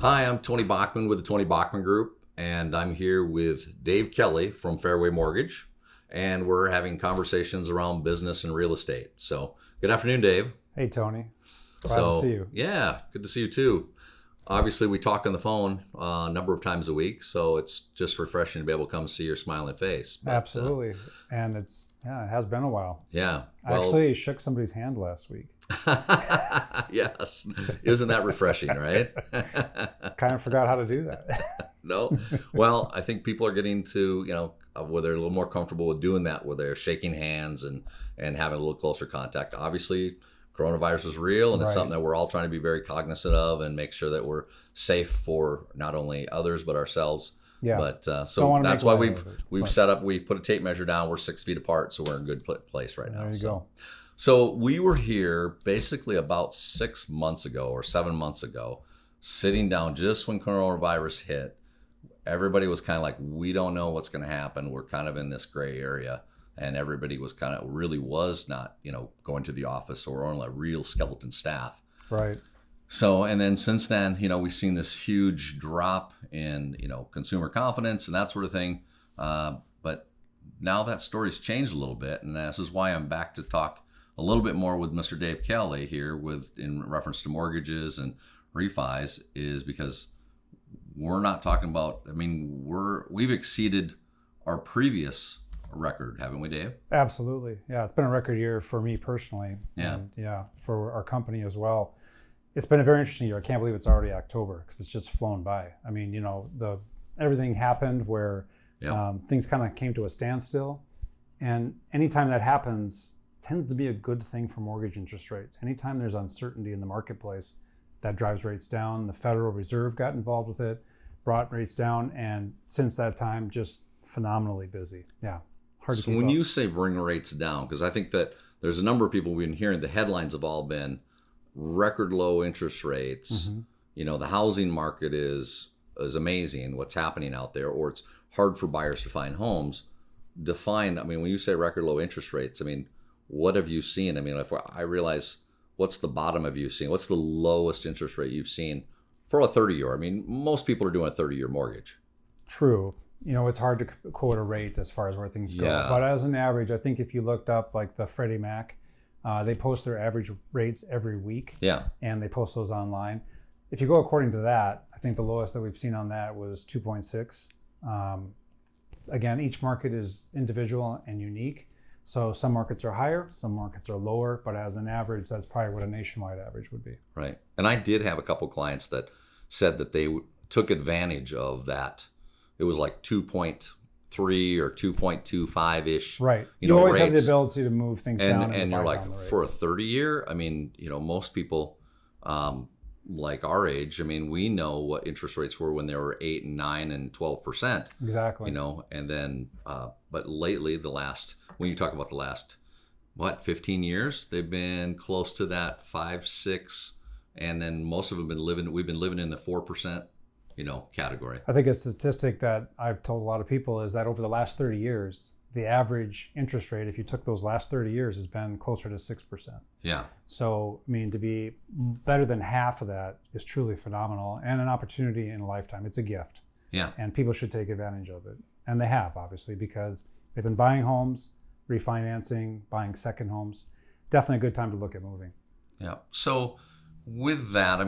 Hi, I'm Tony Bachman with the Tony Bachman Group, and I'm here with Dave Kelly from Fairway Mortgage, and we're having conversations around business and real estate. So, good afternoon, Dave. Hey, Tony. Glad to see you. Yeah, good to see you too. Obviously, we talk on the phone a number of times a week, so it's just refreshing to be able to come see your smiling face. But, Absolutely. And it has been a while. Yeah. I actually shook somebody's hand last week. Yes. Isn't that refreshing, right? Kind of forgot how to do that. No. Well, I think people are getting to, where they're a little more comfortable with doing that, where they're shaking hands and having a little closer contact. Obviously, coronavirus is real, and it's something that we're all trying to be very cognizant of and make sure that we're safe for not only others, but ourselves. Yeah. But so that's why we've set up, we put a tape measure down. We're 6 feet apart, so we're in a good place right now. There you go. So we were here basically about 6 months ago or 7 months ago, sitting down just when coronavirus hit. Everybody was kind of like, we don't know what's going to happen. We're kind of in this gray area. And everybody was was not, going to the office or on a real skeleton staff. Right. So, and then since then, we've seen this huge drop in, consumer confidence and that sort of thing. But now that story's changed a little bit. And this is why I'm back to talk a little bit more with Mr. Dave Kelly here in reference to mortgages and refis, is because we're not talking about, we've exceeded our previous record, haven't we, Dave? Absolutely. Yeah, it's been a record year for me personally. Yeah. And for our company as well. It's been a very interesting year. I can't believe it's already October because it's just flown by. Everything happened where things kind of came to a standstill. And anytime that happens, tends to be a good thing for mortgage interest rates. Anytime there's uncertainty in the marketplace, that drives rates down. The Federal Reserve got involved with it, brought rates down, and since that time, just phenomenally busy. Yeah, hard to keep up. You say bring rates down, because I think that there's a number of people we've been hearing, the headlines have all been record low interest rates. Mm-hmm. The housing market is amazing, what's happening out there, or it's hard for buyers to find homes. When you say record low interest rates, what have you seen? If I realize, what's the bottom have you seen? What's the lowest interest rate you've seen for a 30-year? Most people are doing a 30-year mortgage. True. It's hard to quote a rate as far as where things go. Yeah. But as an average, I think if you looked up like the Freddie Mac, they post their average rates every week. Yeah. And they post those online. If you go according to that, I think the lowest that we've seen on that was 2.6. Again, each market is individual and unique. So some markets are higher, some markets are lower, but as an average, that's probably what a nationwide average would be. Right. And I did have a couple clients that said that they took advantage of that. It was like 2.3 or 2.25-ish. Right. You always have the ability to move things down. And you're like, for a 30-year, most people like our age, we know what interest rates were when they were 8 and 9 and 12%. Exactly. And then, but lately when you talk about the last, 15 years, they've been close to that 5, 6, and then most of them we've been living in the 4%, category. I think a statistic that I've told a lot of people is that over the last 30 years, the average interest rate, if you took those last 30 years, has been closer to 6%. Yeah. So, to be better than half of that is truly phenomenal and an opportunity in a lifetime. It's a gift. Yeah. And people should take advantage of it. And they have, obviously, because they've been buying homes, refinancing, buying second homes. Definitely a good time to look at moving. Yeah. So with that,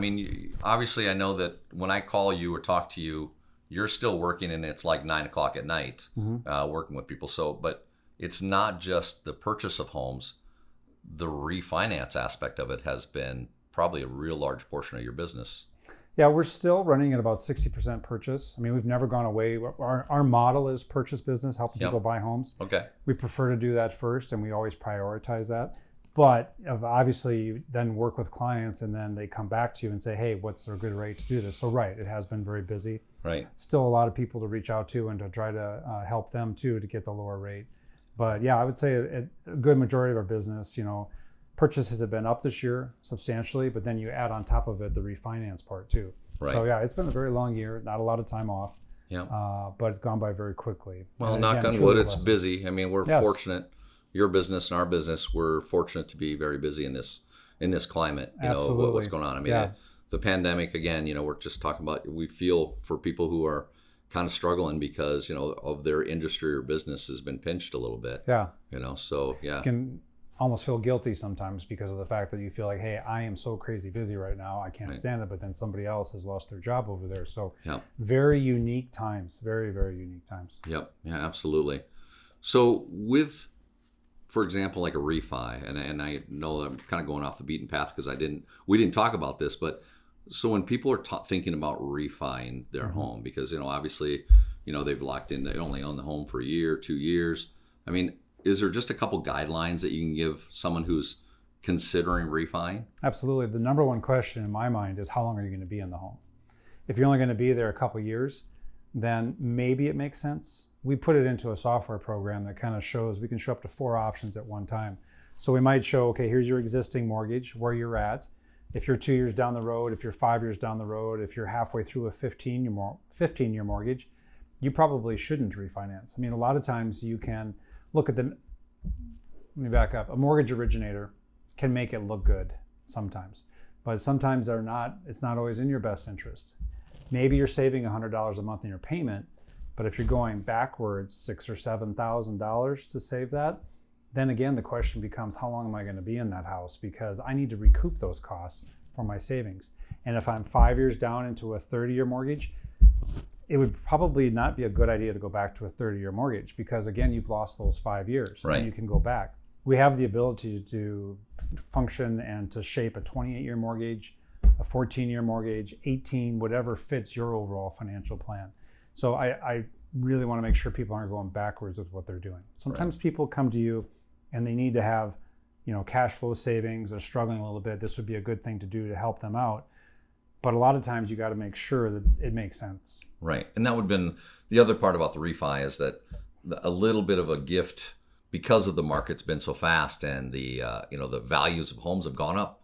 obviously I know that when I call you or talk to you, you're still working and it's like 9 o'clock at night, working with people. So, but it's not just the purchase of homes. The refinance aspect of it has been probably a real large portion of your business. Yeah, we're still running at about 60% purchase. We've never gone away. Our model is purchase business, helping people buy homes. Okay. We prefer to do that first, and we always prioritize that. But obviously, you then work with clients, and then they come back to you and say, hey, what's a good rate to do this? So, right, it has been very busy. Right. Still a lot of people to reach out to and to try to help them, too, to get the lower rate. But, yeah, I would say a good majority of our business, purchases have been up this year substantially, but then you add on top of it the refinance part, too. Right. So, yeah, it's been a very long year, not a lot of time off. Yeah. But it's gone by very quickly. Well, knock on wood, it's busy. We're fortunate. Your business and our business, we're fortunate to be very busy in this climate. Absolutely. What's going on. the pandemic, again, we're just talking about, we feel for people who are kind of struggling because, of their industry or business has been pinched a little bit. Yeah. So yeah. You can almost feel guilty sometimes because of the fact that you feel like, hey, I am so crazy busy right now, I can't stand it, but then somebody else has lost their job over there. So very unique times, very, very unique times. Yep. Yeah, absolutely. So with, for example, like a refi, and I know I'm kind of going off the beaten path because we didn't talk about this, but so when people are thinking about refining their home, because, obviously, they've locked in, they only own the home for a year, 2 years. I mean, is there just a couple guidelines that you can give someone who's considering refining? Absolutely. The number one question in my mind is, how long are you going to be in the home? If you're only going to be there a couple years, then maybe it makes sense. We put it into a software program that kind of shows we can show up to 4 options at one time. So we might show, okay, here's your existing mortgage, where you're at. If you're 2 years down the road, if you're 5 years down the road, if you're halfway through a 15-year mortgage, you probably shouldn't refinance. I mean, a lot of times you can look at let me back up. A mortgage originator can make it look good sometimes, but sometimes it's not always in your best interest. Maybe you're saving $100 a month in your payment, but if you're going backwards $6,000 or $7,000 to save that, then again, the question becomes, how long am I going to be in that house? Because I need to recoup those costs for my savings. And if I'm 5 years down into a 30-year mortgage, it would probably not be a good idea to go back to a 30-year mortgage because, again, you've lost those 5 years. Right. And you can go back. We have the ability to function and to shape a 28-year mortgage, a 14-year mortgage, 18, whatever fits your overall financial plan. So I really want to make sure people aren't going backwards with what they're doing. Sometimes people come to you and they need to have, cash flow savings. They're struggling a little bit. This would be a good thing to do to help them out. But a lot of times you got to make sure that it makes sense. Right. And that would have been the other part about the refi is that a little bit of a gift because of the market's been so fast and the values of homes have gone up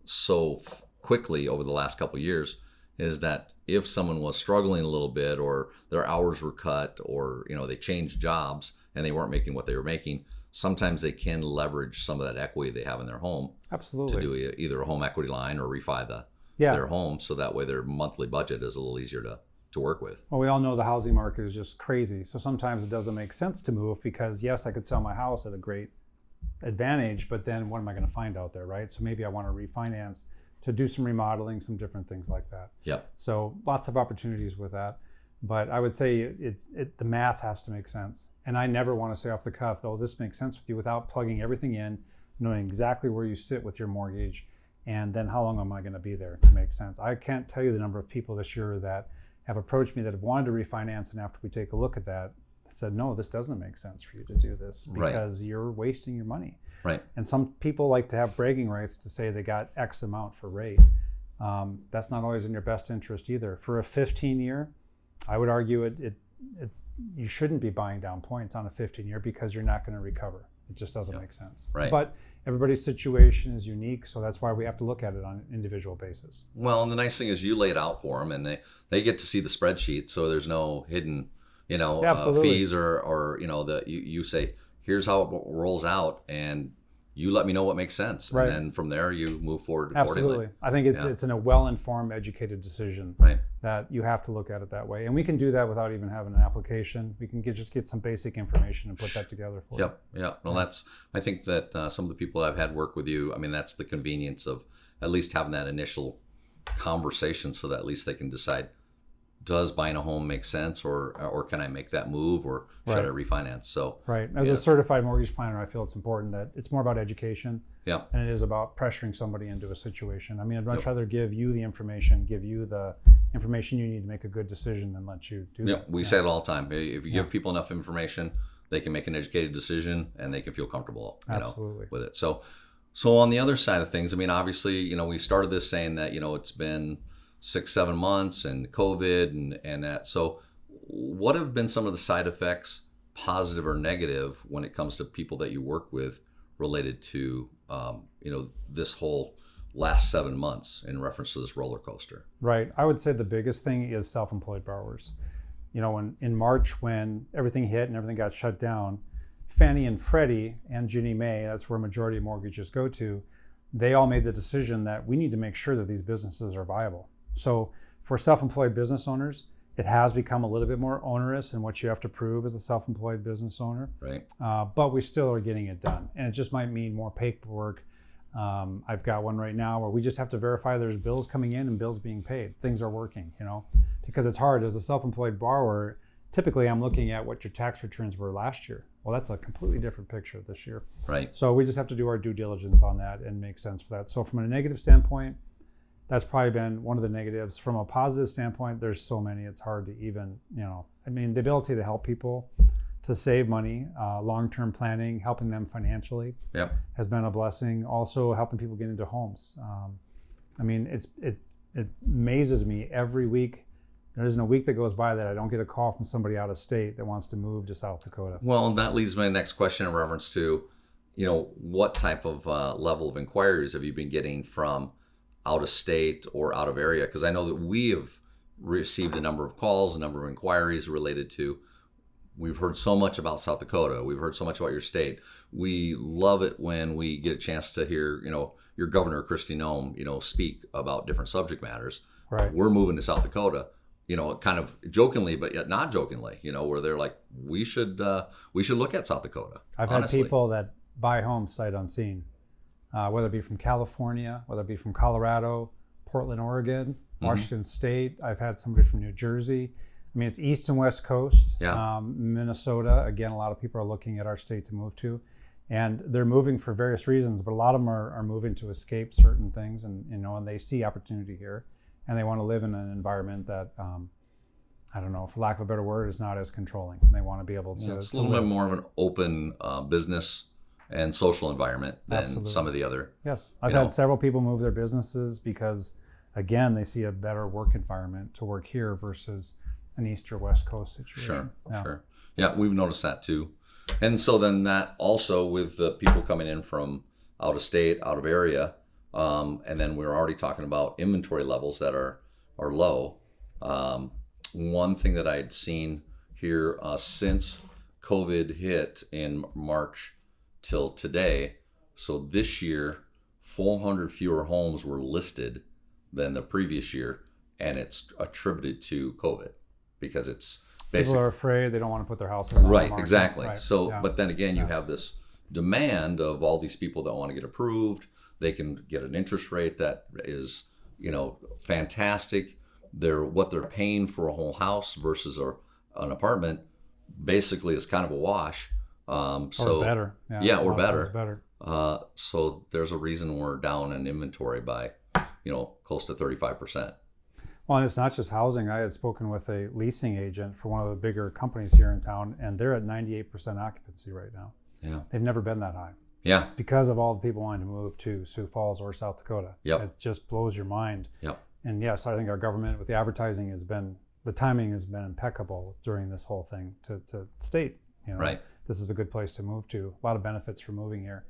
so quickly over the last couple of years is that if someone was struggling a little bit or their hours were cut or, they changed jobs and they weren't making what they were making, sometimes they can leverage some of that equity they have in their home. Absolutely. To do either a home equity line or refi their home so that way their monthly budget is a little easier to work with. Well, we all know the housing market is just crazy. So sometimes it doesn't make sense to move because, yes, I could sell my house at a great advantage, but then what am I going to find out there, right? So maybe I want to refinance to do some remodeling, some different things like that. Yep. So lots of opportunities with that. But I would say the math has to make sense. And I never want to say off the cuff, oh, this makes sense with you without plugging everything in, knowing exactly where you sit with your mortgage, and then how long am I going to be there to make sense. I can't tell you the number of people this year that have approached me that have wanted to refinance, and after we take a look at that, said, no, this doesn't make sense for you to do this because you're wasting your money. Right. And some people like to have bragging rights to say they got X amount for rate. That's not always in your best interest either. For a 15-year, I would argue you shouldn't be buying down points on a 15-year because you're not going to recover. It just doesn't make sense. Right. But everybody's situation is unique, so that's why we have to look at it on an individual basis. Well, and the nice thing is you lay it out for them, and they get to see the spreadsheet, so there's no hidden, fees or you say, here's how it rolls out, and you let me know what makes sense, and then from there you move forward accordingly. Absolutely. I think it's in a well-informed, educated decision that you have to look at it that way, and we can do that without even having an application. We can just get some basic information and put that together for you. Yeah. Well, I think that some of the people I've had work with you, I mean, that's the convenience of at least having that initial conversation, so that at least they can decide, does buying a home make sense, or can I make that move, or should I refinance? So as a certified mortgage planner, I feel it's important that it's more about education than it is about pressuring somebody into a situation. I mean, I'd much rather give you the information you need to make a good decision than let you do that. We say it all the time. If you give people enough information, they can make an educated decision and they can feel comfortable with it. So on the other side of things, I mean, obviously, we started this saying that, it's been 6-7 months and COVID and that. So what have been some of the side effects, positive or negative, when it comes to people that you work with related to, this whole last 7 months in reference to this roller coaster? Right. I would say the biggest thing is self-employed borrowers. In March, when everything hit and everything got shut down, Fannie and Freddie and Ginnie Mae, that's where majority of mortgages go to, they all made the decision that we need to make sure that these businesses are viable. So for self-employed business owners, it has become a little bit more onerous in what you have to prove as a self-employed business owner. Right. But we still are getting it done. And it just might mean more paperwork. I've got one right now where we just have to verify there's bills coming in and bills being paid. Things are working, because it's hard. As a self-employed borrower, typically I'm looking at what your tax returns were last year. Well, that's a completely different picture this year. Right. So we just have to do our due diligence on that and make sense for that. So from a negative standpoint, that's probably been one of the negatives. From a positive standpoint, there's so many, it's hard to even, the ability to help people to save money, long-term planning, helping them financially has been a blessing. Also helping people get into homes. It amazes me every week. There isn't a week that goes by that I don't get a call from somebody out of state that wants to move to South Dakota. Well, that leads to my next question in reference to, what type of level of inquiries have you been getting from out of state or out of area? Because I know that we have received a number of calls, a number of inquiries related to, we've heard so much about South Dakota. We've heard so much about your state. We love it when we get a chance to hear, your governor, Kristi Noem, speak about different subject matters. Right. We're moving to South Dakota. Kind of jokingly, but yet not jokingly, where they're like, we should look at South Dakota. I've had people that buy homes sight unseen, whether it be from California, whether it be from Colorado, Portland, Oregon, Washington State. I've had somebody from New Jersey. It's East and West Coast. Yeah. Minnesota, again, a lot of people are looking at our state to move to. And they're moving for various reasons, but a lot of them are moving to escape certain things and they see opportunity here. And they want to live in an environment that, I don't know, for lack of a better word, is not as controlling. They want to be able to. It's a little bit more of an open business and social environment than Absolutely. some of the other. Yes. I've had several people move their businesses because, again, they see a better work environment to work here versus an East or West Coast situation. Sure. Yeah, we've noticed that too. And so then that also with the people coming in from out of state, out of area, and then we're already talking about inventory levels that are low. One thing that I'd seen here since COVID hit in March till today, so this year, 400 fewer homes were listed than the previous year, and it's attributed to COVID because it's basically... People are afraid, they don't want to put their houses on the market. Right, exactly. Right. So, but then again, you have this demand of all these people that want to get approved. They can get an interest rate that is, fantastic. What they're paying for a whole house versus an apartment basically is kind of a wash. Or better. Or better. Better. So there's a reason we're down in inventory by, close to 35%. Well, and it's not just housing. I had spoken with a leasing agent for one of the bigger companies here in town, and they're at 98% occupancy right now. Yeah. They've never been that high. Yeah. Because of all the people wanting to move to Sioux Falls or South Dakota. Yep. It just blows your mind. Yep. And yes, I think our government with the advertising the timing has been impeccable during this whole thing to state, right. This is a good place to move to. A lot of benefits for moving here.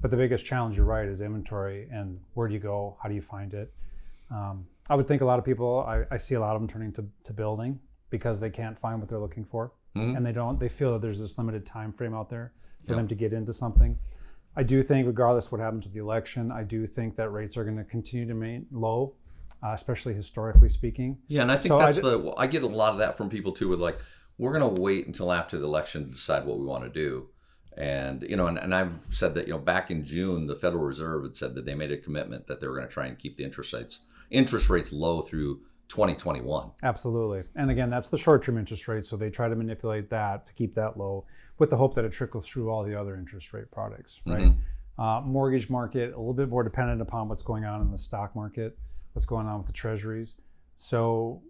But the biggest challenge, you're right, is inventory and where do you go? How do you find it? I would think a lot of people, I see a lot of them turning to building because they can't find what they're looking for. Mm-hmm. And they feel that there's this limited time frame out there for them to get into something. I do think regardless of what happens with the election, I do think that rates are going to continue to remain low, especially historically speaking. Yeah, and I think I get a lot of that from people too with like, we're going to wait until after the election to decide what we want to do. And, and I've said that, back in June, the Federal Reserve had said that they made a commitment that they were going to try and keep the interest rates low through 2021. Absolutely. And again, that's the short-term interest rate. So they try to manipulate that to keep that low with the hope that it trickles through all the other interest rate products, right? Mm-hmm. Mortgage market, a little bit more dependent upon what's going on in the stock market, what's going on with the treasuries. So,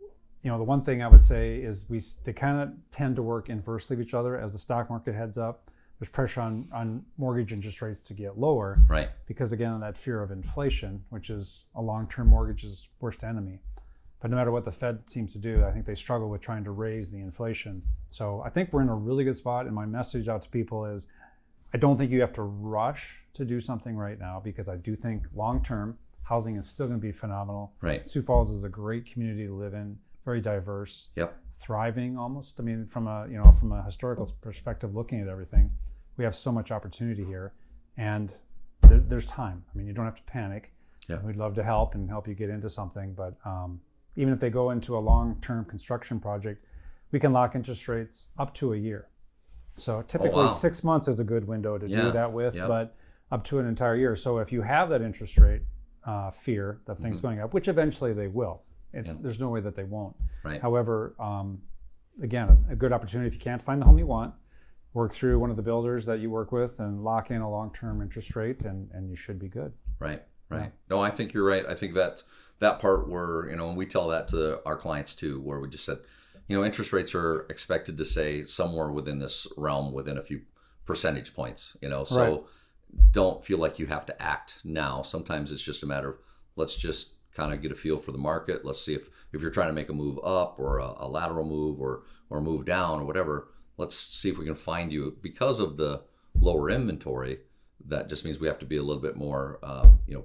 the one thing I would say is they kind of tend to work inversely of each other. As the stock market heads up, there's pressure on mortgage interest rates to get lower. Right. Because again, that fear of inflation, which is a long-term mortgage's worst enemy. But no matter what the Fed seems to do, I think they struggle with trying to raise the inflation. So I think we're in a really good spot. And my message out to people is, I don't think you have to rush to do something right now because I do think long-term housing is still going to be phenomenal. Right. Sioux Falls is a great community to live in, very diverse. Yep. Thriving almost. I mean, from a historical perspective, looking at everything, we have so much opportunity here, and there's time. I mean, you don't have to panic. Yeah. We'd love to help you get into something, but even if they go into a long-term construction project, we can lock interest rates up to a year. So typically 6 months is a good window to do that with, but up to an entire year. So if you have that interest rate fear of things going up, which eventually they will, there's no way that they won't. Right. However, again, a good opportunity if you can't find the home you want, work through one of the builders that you work with and lock in a long-term interest rate, and you should be good. Right. Yeah. No, I think you're right. I think that part where, and we tell that to our clients too, where we just said, interest rates are expected to stay somewhere within this realm within a few percentage points, so don't feel like you have to act now. Sometimes it's just a matter of, let's just kind of get a feel for the market. Let's see if you're trying to make a move up or a lateral move or move down or whatever. Let's see if we can find you. Because of the lower inventory, that just means we have to be a little bit more,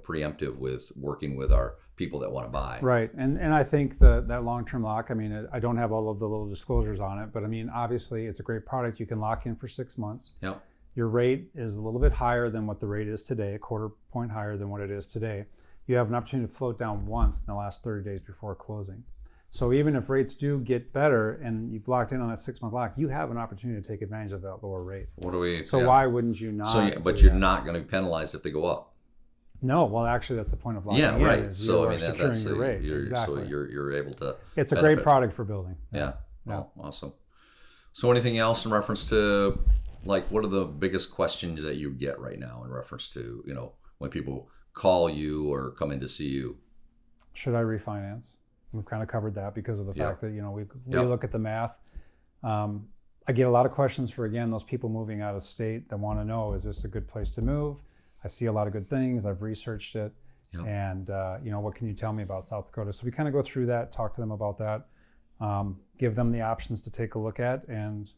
preemptive with working with our people that want to buy. Right, and I think that long-term lock, I mean, I don't have all of the little disclosures on it, but I mean, obviously it's a great product. You can lock in for 6 months. Yep. Your rate is a little bit higher than what the rate is today, a quarter point higher than what it is today. You have an opportunity to float down once in the last 30 days before closing. So even if rates do get better and you've locked in on that 6 month lock, you have an opportunity to take advantage of that lower rate. Why wouldn't you not? But you're not going to be penalized if they go up. No, well, actually, that's the point of locking in. Yeah, right. So I mean, that's your rate. Exactly. So you're able to. It's a great product for building. Yeah. Well, awesome. So anything else in reference to, like, what are the biggest questions that you get right now in reference to, when people call you or come in to see you? Should I refinance? We've kind of covered that because of the fact that, we look at the math. I get a lot of questions for, again, those people moving out of state that want to know, is this a good place to move? I see a lot of good things. I've researched it. Yep. And, what can you tell me about South Dakota? So we kind of go through that, talk to them about that, give them the options to take a look at. And,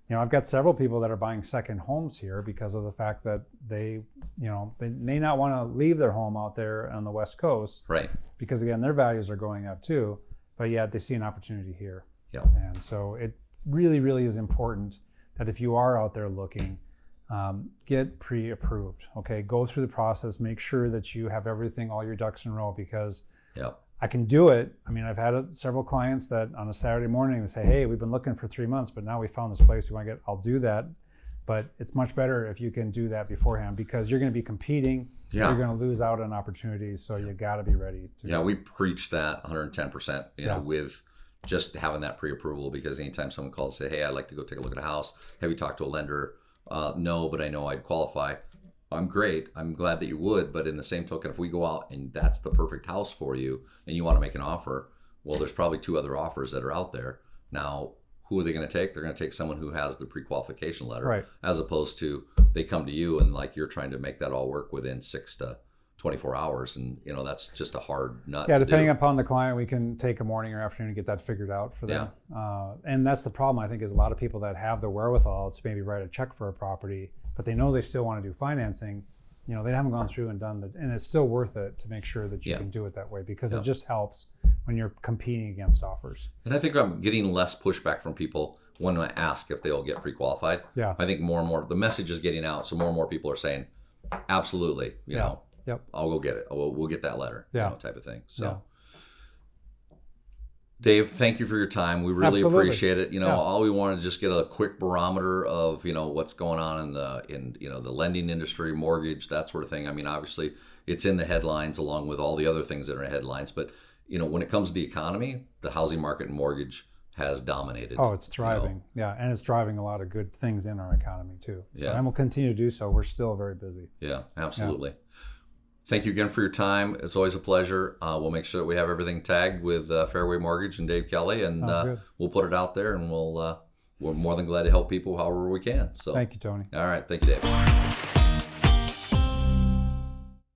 I've got several people that are buying second homes here because of the fact that they may not want to leave their home out there on the West Coast. Right. Because, again, their values are going up too, but yet they see an opportunity here. Yeah. And so it really, really is important that if you are out there looking, get pre-approved. Okay, go through the process, make sure that you have everything, all your ducks in a row, because I can do it. I mean, I've had several clients that on a Saturday morning they say, hey, we've been looking for 3 months, but now we found this place we want to get. I'll do that. But it's much better if you can do that beforehand, because you're going to be competing. Yeah. You're going to lose out on opportunities. So you got to be ready to. Yeah, we preach that 110%, with just having that pre-approval, because anytime someone calls and say, hey, I'd like to go take a look at a house. Have you talked to a lender? No, but I know I'd qualify. I'm great. I'm glad that you would. But in the same token, if we go out and that's the perfect house for you and you want to make an offer, well, there's probably 2 other offers that are out there. Now, who are they going to take? They're going to take someone who has the pre-qualification letter, as opposed to they come to you and like you're trying to make that all work within 6 to 24 hours. And, that's just a hard nut to depending do. upon the client, we can take a morning or afternoon to get that figured out for them. And that's the problem, I think, is a lot of people that have the wherewithal to maybe write a check for a property, but they know they still want to do financing. They haven't gone through and done that. And it's still worth it to make sure that you can do it that way, because it just helps when you're competing against offers. And I think I'm getting less pushback from people when I ask if they'll get pre-qualified. Yeah. I think more and more, the message is getting out. So more and more people are saying, absolutely, I'll go get it. We'll get that letter, type of thing. So, Dave, thank you for your time. We really appreciate it. All we want is just get a quick barometer of, what's going on in the lending industry, mortgage, that sort of thing. I mean, obviously it's in the headlines along with all the other things that are in headlines, but when it comes to the economy, the housing market and mortgage has dominated. Oh, it's thriving. Yeah. And it's driving a lot of good things in our economy too. So, and we'll continue to do so. We're still very busy. Yeah, absolutely. Yeah. Thank you again for your time. It's always a pleasure. We'll make sure that we have everything tagged with Fairway Mortgage and Dave Kelly, and we'll put it out there, and we're more than glad to help people however we can. So thank you, Tony. All right. Thank you, Dave.